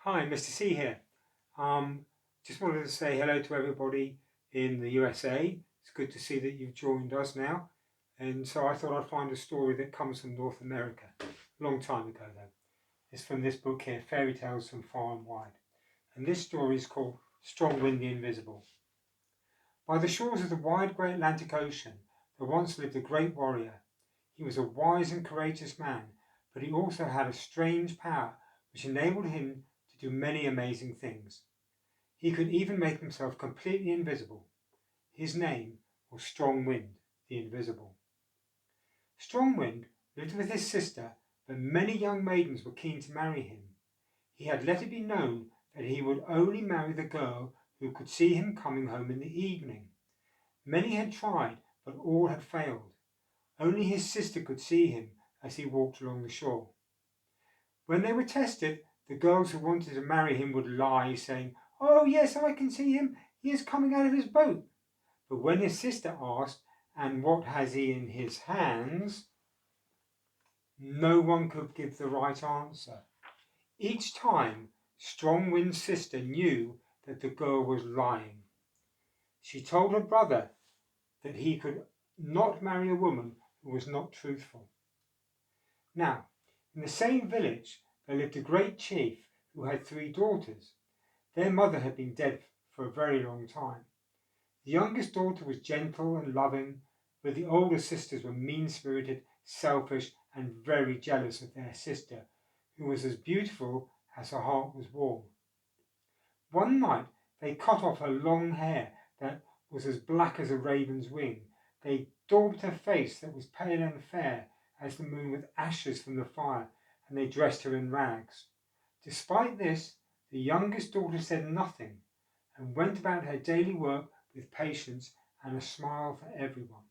Hi, Mr. C here. Um, just wanted to say hello to everybody in the USA. It's good to see that you've joined us now. And so I thought I'd find a story that comes from North America, a long time ago though. It's from this book here, Fairy Tales from Far and Wide. And this story is called Strong Wind the Invisible. By the shores of the wide great Atlantic Ocean, there once lived a great warrior. He was a wise and courageous man, but he also had a strange power which enabled him to do many amazing things. He could even make himself completely invisible. His name was Strong Wind, the Invisible. Strong Wind lived with his sister, but many young maidens were keen to marry him. He had let it be known that he would only marry the girl who could see him coming home in the evening. Many had tried, but all had failed. Only his sister could see him as he walked along the shore. When they were tested, the girls who wanted to marry him would lie, saying, "Oh, yes, I can see him. He is coming out of his boat." But when his sister asked, "And what has he in his hands?" no one could give the right answer. Each time, Strong Wind's sister knew that the girl was lying. She told her brother that he could not marry a woman who was not truthful. Now, in the same village, there lived a great chief who had three daughters. Their mother had been dead for a very long time. The youngest daughter was gentle and loving, but the older sisters were mean-spirited, selfish, and very jealous of their sister, who was as beautiful as her heart was warm. One night they cut off her long hair that was as black as a raven's wing. They daubed her face that was pale and fair as the moon with ashes from the fire, and they dressed her in rags. Despite this, the youngest daughter said nothing and went about her daily work with patience and a smile for everyone.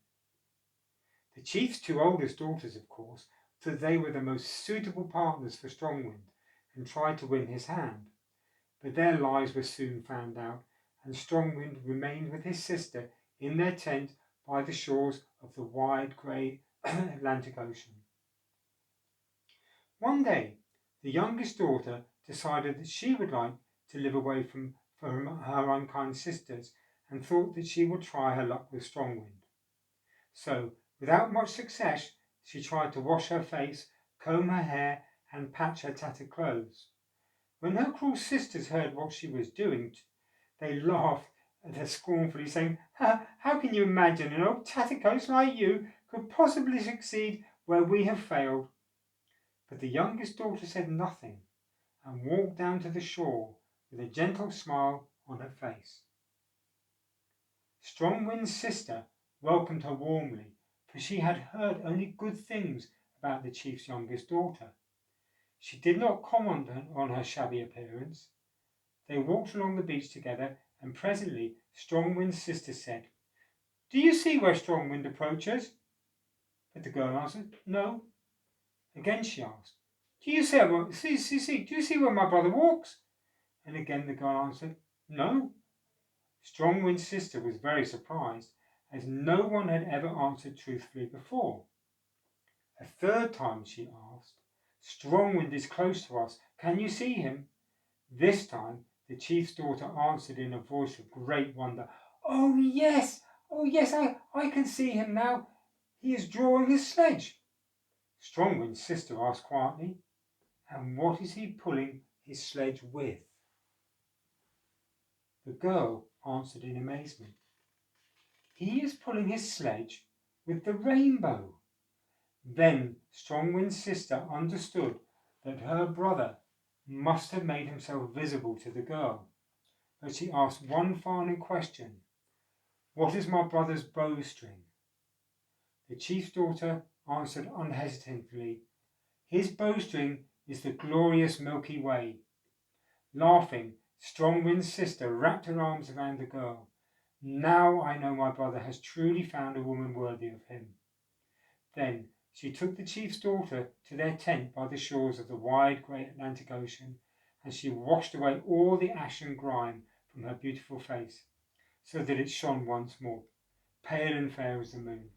The chief's two oldest daughters, of course, thought they were the most suitable partners for Strongwind and tried to win his hand. But their lies were soon found out, and Strongwind remained with his sister in their tent by the shores of the wide grey Atlantic Ocean. One day, the youngest daughter decided that she would like to live away from her unkind sisters and thought that she would try her luck with Strongwind. So, without much success, she tried to wash her face, comb her hair, and patch her tattered clothes. When her cruel sisters heard what she was doing, they laughed at her scornfully, saying, "How can you imagine an old tattercoat like you could possibly succeed where we have failed?" But the youngest daughter said nothing and walked down to the shore with a gentle smile on her face. Strongwind's sister welcomed her warmly, for she had heard only good things about the chief's youngest daughter. She did not comment on her shabby appearance. They walked along the beach together, and presently Strongwind's sister said, "Do you see where Strongwind approaches?" But the girl answered, "No." Again she asked, "Do you see where my brother walks?" And again the girl answered, "No." Strongwind's sister was very surprised, as no one had ever answered truthfully before. A third time she asked, "Strongwind is close to us. Can you see him?" This time the chief's daughter answered in a voice of great wonder, "Oh yes, I can see him now. He is drawing his sledge." Strongwind's sister asked quietly, "And what is he pulling his sledge with?" The girl answered in amazement, "He is pulling his sledge with the rainbow." Then Strongwind's sister understood that her brother must have made himself visible to the girl, but she asked one final question, "What is my brother's bowstring?" The chief's daughter answered unhesitatingly, "His bowstring is the glorious Milky Way." Laughing, Strongwind's sister wrapped her arms around the girl. "Now I know my brother has truly found a woman worthy of him." Then she took the chief's daughter to their tent by the shores of the wide great Atlantic Ocean, and she washed away all the ash and grime from her beautiful face, so that it shone once more, pale and fair as the moon.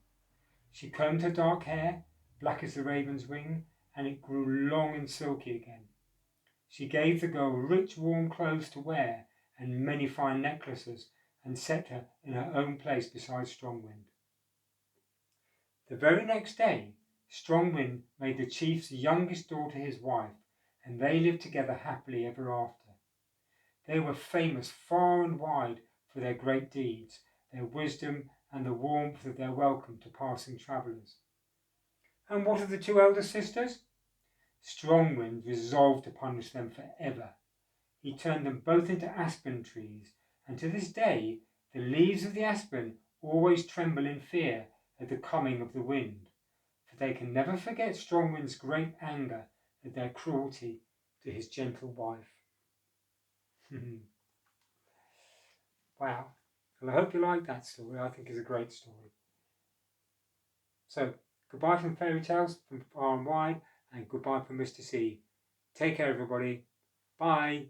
She combed her dark hair, black as the raven's wing, and it grew long and silky again. She gave the girl rich warm clothes to wear and many fine necklaces, and set her in her own place beside Strongwind. The very next day, Strongwind made the chief's youngest daughter his wife, and they lived together happily ever after. They were famous far and wide for their great deeds, their wisdom, and the warmth of their welcome to passing travellers. And what of the two elder sisters? Strongwind resolved to punish them forever. He turned them both into aspen trees, and to this day the leaves of the aspen always tremble in fear at the coming of the wind, for they can never forget Strongwind's great anger at their cruelty to his gentle wife. Wow. Well, I hope you like that story. I think it's a great story. So, goodbye from Fairy Tales from far and wide, and goodbye from Mr. C. Take care, everybody. Bye.